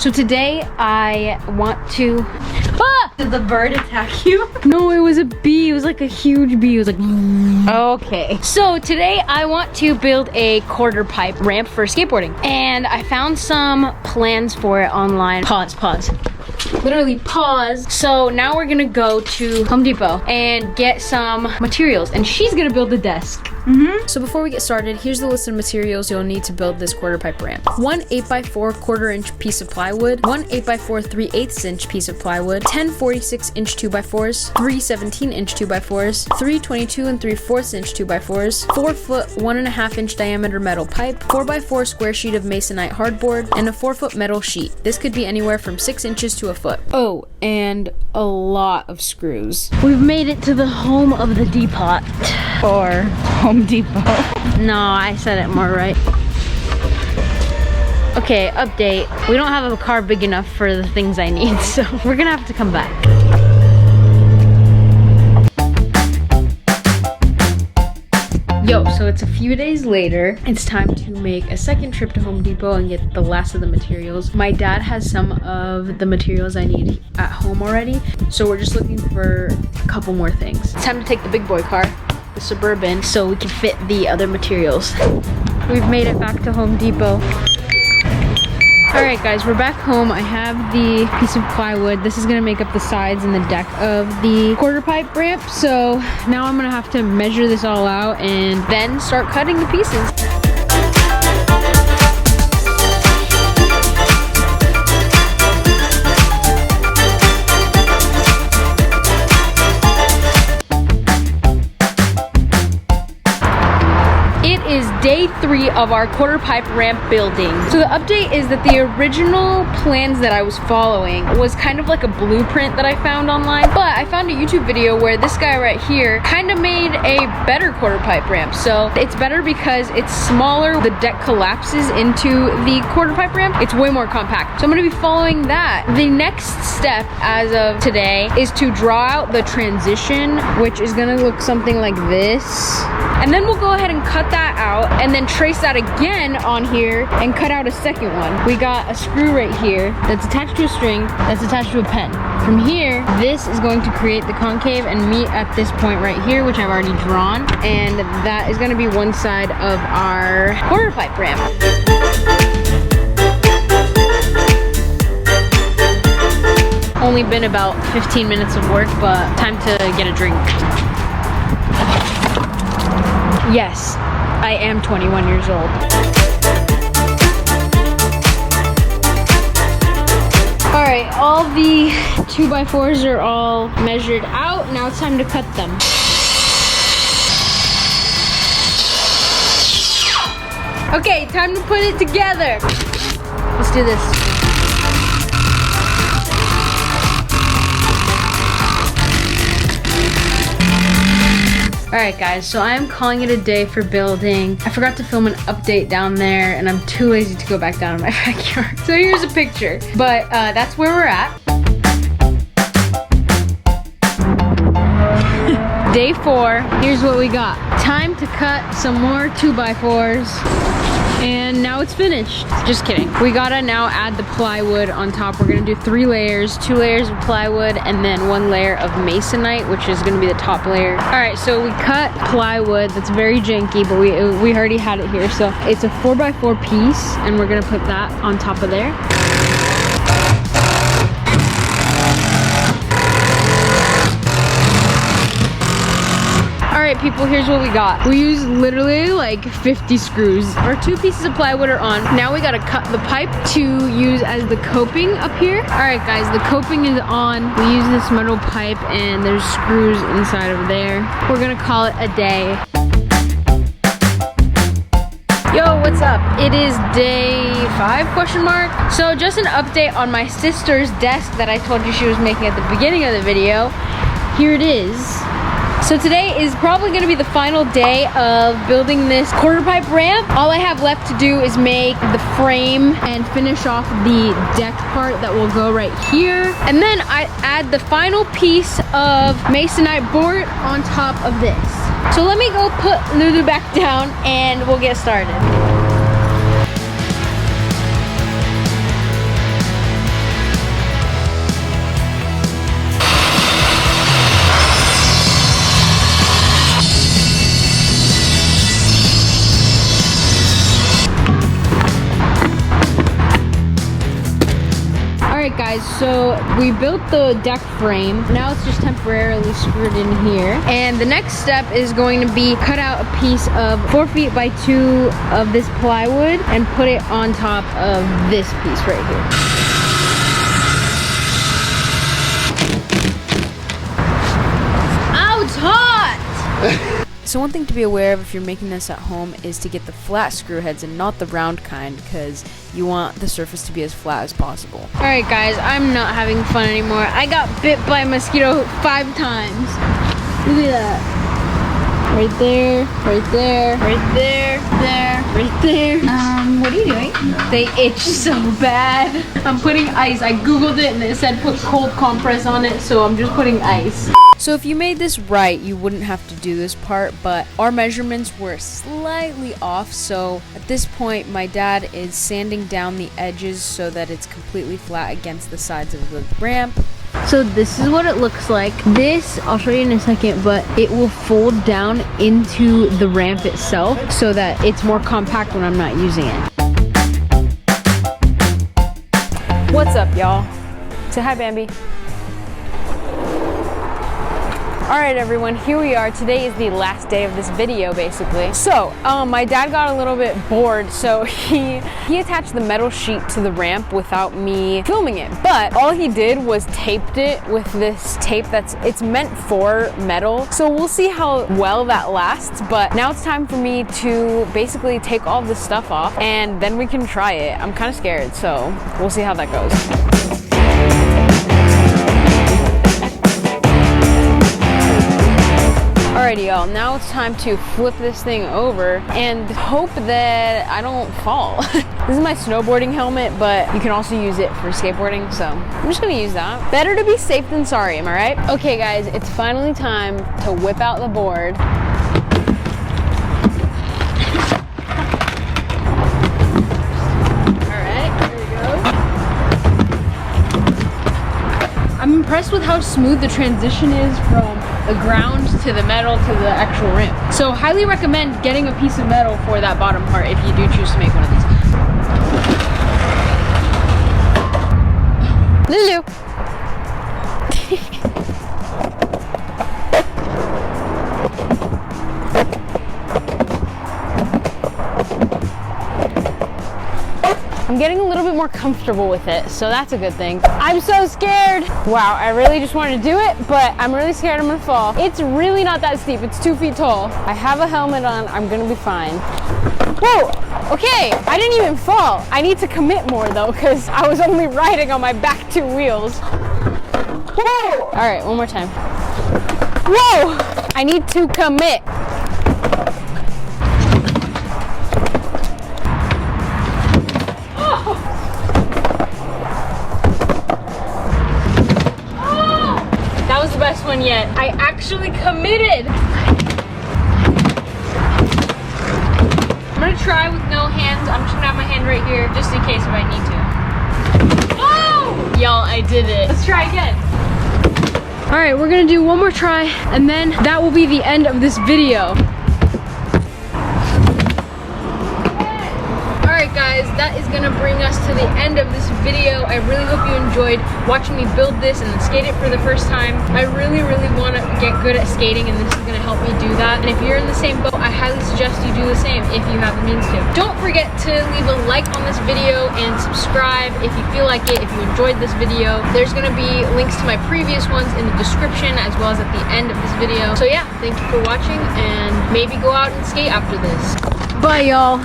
So today I want to... Ah! Did the bird attack you? No, it was a bee. It was like a huge bee. It was like... Okay. So today I want to build a quarter pipe ramp for skateboarding. And I found some plans for it online. Pause. Literally pause. So now we're gonna go to Home Depot and get some materials. And she's gonna build the desk. So before we get started, here's the list of materials you'll need to build this quarter pipe ramp. 1 8x4 1/4-inch piece of plywood, 1 8x4 3/8-inch piece of plywood, 10 46-inch 2x4s, 3 17-inch 2x4s, 3 22 3/4-inch 2x4s, 4-foot 1.5-inch diameter metal pipe, 4x4 square sheet of masonite hardboard, and a 4-foot metal sheet. This could be anywhere from 6 inches to a foot. Oh, and a lot of screws. We've made it to the home of the depot. Or Home Depot. No, I said it more right. Okay, update. We don't have a car big enough for the things I need, so we're gonna have to come back. Yo, so it's a few days later. It's time to make a second trip to Home Depot and get the last of the materials. My dad has some of the materials I need at home already, so we're just looking for a couple more things. It's time to take the big boy car, the Suburban, so we can fit the other materials. We've made it back to Home Depot. Alright guys, we're back home. I have the piece of plywood. This is gonna make up the sides and the deck of the quarter pipe ramp. So now I'm gonna have to measure this all out and then start cutting the pieces. Day 3 of our quarter pipe ramp building. So the update is that the original plans that I was following was kind of like a blueprint that I found online, but I found a YouTube video where this guy right here kind of made a better quarter pipe ramp. So it's better because it's smaller, the deck collapses into the quarter pipe ramp, it's way more compact. So I'm gonna be following that. The next step as of today is to draw out the transition, which is gonna look something like this. And then we'll go ahead and cut that out and then trace that again on here and cut out a second one. We got a screw right here that's attached to a string that's attached to a pen. From here, this is going to create the concave and meet at this point right here, which I've already drawn. And that is gonna be one side of our quarter pipe ramp. Only been about 15 minutes of work, but time to get a drink. Yes, I am 21 years old. All right, all the 2x4s are all measured out. Now it's time to cut them. Okay, time to put it together. Let's do this. Alright guys, so I am calling it a day for building. I forgot to film an update down there and I'm too lazy to go back down in my backyard. So here's a picture, but that's where we're at. Day 4, here's what we got. Time to cut some more 2x4s. And now it's finished. Just kidding. We gotta now add the plywood on top. We're gonna do 3 layers, 2 layers of plywood, and then 1 layer of masonite, which is gonna be the top layer. All right, so we cut plywood. That's very janky, but we already had it here. So it's a 4x4 piece, and we're gonna put that on top of there. Alright people, here's what we got. We used literally like 50 screws. Our 2 pieces of plywood are on. Now we gotta cut the pipe to use as the coping up here. Alright guys, the coping is on. We use this metal pipe and there's screws inside of there. We're gonna call it a day. Yo, what's up? It is day 5, question mark. So just an update on my sister's desk that I told you she was making at the beginning of the video. Here it is. So today is probably going to be the final day of building this quarter pipe ramp. All I have left to do is make the frame and finish off the deck part that will go right here. And then I add the final piece of masonite board on top of this. So let me go put Lulu back down and we'll get started. guys, so we built the deck frame. Now it's just temporarily screwed in here. And the next step is going to be cut out a piece of 4 feet by 2 of this plywood and put it on top of this piece right here. Ow, it's hot! So one thing to be aware of if you're making this at home is to get the flat screw heads and not the round kind, because you want the surface to be as flat as possible. Alright guys, I'm not having fun anymore. I got bit by a mosquito 5 times. Look at that. Right there, right there, right there, there, right there. What are you doing? They itch so bad. I'm putting ice. I googled it and it said put cold compress on it, so I'm just putting ice. So if you made this right, you wouldn't have to do this part, but our measurements were slightly off, so at this point my dad is sanding down the edges so that it's completely flat against the sides of the ramp. So this is what it looks like. This, I'll show you in a second, but it will fold down into the ramp itself so that it's more compact when I'm not using it. What's up, y'all? Say hi, Bambi. Alright everyone, here we are. Today is the last day of this video, basically. So, my dad got a little bit bored, so he attached the metal sheet to the ramp without me filming it. But all he did was taped it with this tape it's meant for metal. So we'll see how well that lasts, but now it's time for me to basically take all this stuff off and then we can try it. I'm kind of scared, so we'll see how that goes. Alrighty y'all, now it's time to flip this thing over and hope that I don't fall. This is my snowboarding helmet, but you can also use it for skateboarding, so I'm just gonna use that. Better to be safe than sorry, am I right? Okay guys, it's finally time to whip out the board. Alright, here we go. I'm impressed with how smooth the transition is from the ground to the metal to the actual ramp. So highly recommend getting a piece of metal for that bottom part if you do choose to make one of these. Lulu. I'm getting a little bit more comfortable with it, so that's a good thing. I'm so scared. Wow, I really just wanted to do it, but I'm really scared I'm gonna fall. It's really not that steep, it's 2 feet tall. I have a helmet on, I'm gonna be fine. Whoa, okay, I didn't even fall. I need to commit more though, because I was only riding on my back 2 wheels. Whoa! All right, one more time. Whoa, I need to commit. Best one yet. I actually committed. I'm gonna try with no hands. I'm just gonna have my hand right here just in case if I need to. Oh! Y'all, I did it. Let's try again. All right, we're gonna do one more try and then that will be the end of this video. Alright guys, that is gonna bring us to the end of this video. I really hope you enjoyed watching me build this and skate it for the first time. I really want to get good at skating and this is gonna help me do that. And if you're in the same boat, I highly suggest you do the same if you have the means to. Don't forget to leave a like on this video and subscribe if you feel like it, if you enjoyed this video. There's gonna be links to my previous ones in the description as well as at the end of this video. So yeah, thank you for watching and maybe go out and skate after this. Bye y'all.